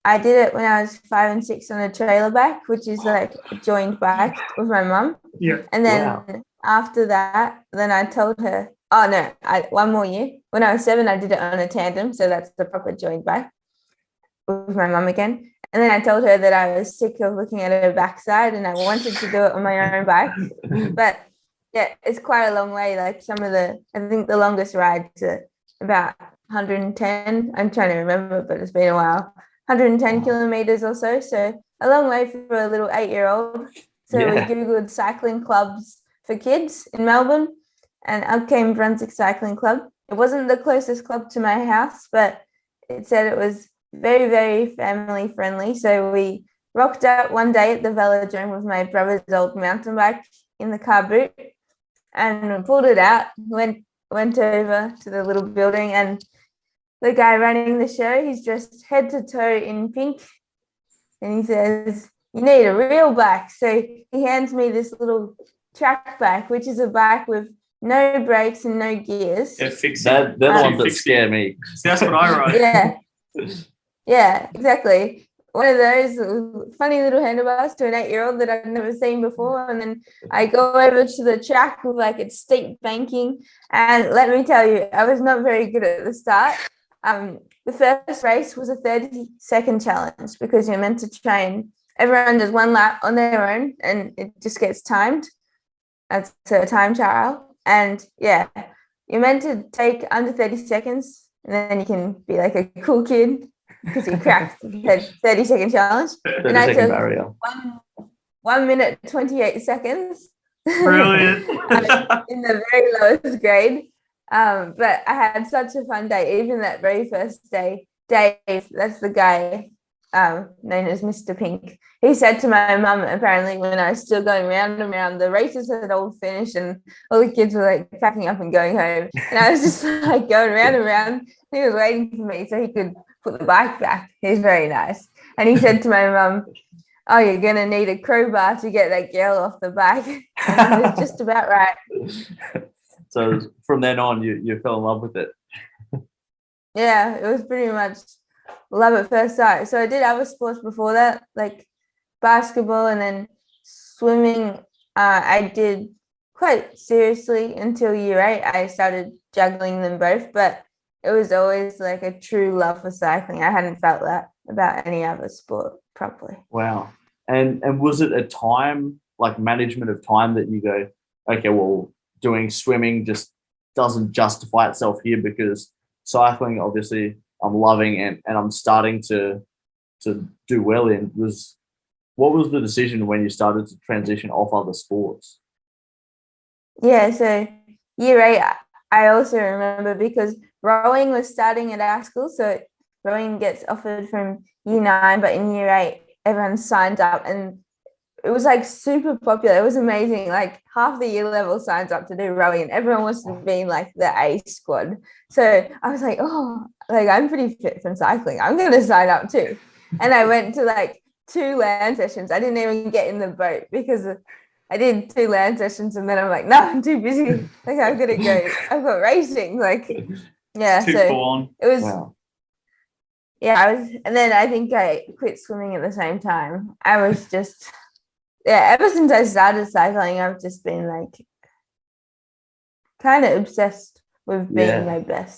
I did it when I was 5 and 6 on a trailer bike, which is like a joined bike with my mum. Yeah. And then after that, then I told her, oh no, one more year. When I was 7, I did it on a tandem. So that's the proper joined bike with my mum again. And then I told her that I was sick of looking at her backside and I wanted to do it on my own bike. But yeah, it's quite a long way. Like I think the longest ride's about 110. I'm trying to remember, but it's been a while. 110 kilometers or so. So a long way for a little 8-year-old. So we Googled cycling clubs for kids in Melbourne, and up came Brunswick Cycling Club. It wasn't the closest club to my house, but it said it was very, very family friendly. So we rocked out one day at the velodrome with my brother's old mountain bike in the car boot and pulled it out, went over to the little building, and the guy running the show, he's dressed head to toe in pink, and he says, "You need a real bike." So he hands me this little track bike, which is a bike with no brakes and no gears. Yeah, fix They're it. the ones that scare me. That's what I write. Yeah, exactly. One of those funny little handlebars to an 8-year-old that I've never seen before. And then I go over to the track with like it's steep banking. And let me tell you, I was not very good at the start. The first race was a 30-second challenge because you're meant to train. Everyone does one lap on their own and it just gets timed. That's a time trial. And yeah, you're meant to take under 30 seconds and then you can be like a cool kid because you cracked the 30-second challenge. 30 and I second took barrier. 1 minute 28 seconds. Brilliant. In the very lowest grade. But I had such a fun day. Even that very first day, Dave, that's the guy known as Mr. Pink. He said to my mum, apparently, when I was still going round and round, the races had all finished and all the kids were like packing up and going home. And I was just like going round and round. He was waiting for me so he could put the bike back. He's very nice. And he said to my mum, "Oh, you're going to need a crowbar to get that girl off the bike." And it's just about right. So from then on, you fell in love with it. Yeah, it was pretty much love at first sight. So I did other sports before that, like basketball and then swimming. I did quite seriously until year 8. I started juggling them both, but it was always like a true love for cycling. I hadn't felt that about any other sport properly. Wow. And was it a time, like management of time, that you go, okay, well, doing swimming just doesn't justify itself here because cycling, obviously, I'm loving and I'm starting to do well in. What was the decision when you started to transition off other sports? Yeah, so year 8, I also remember because rowing was starting at our school. So rowing gets offered from year 9, but in year 8, everyone signed up and it was like super popular. It was amazing. Like half the year level signs up to do rowing and everyone wants to be in like the A squad. So I was like, oh, like I'm pretty fit from cycling. I'm going to sign up too. And I went to like 2 land sessions. I didn't even get in the boat because I did 2 land sessions and then I'm like, no, I'm too busy. Like I'm going to go. I've got racing. Like, yeah. Too so full on. it was, Wow. yeah, and then I think I quit swimming at the same time. I was just, yeah, ever since I started cycling, I've just been like kind of obsessed with being my best.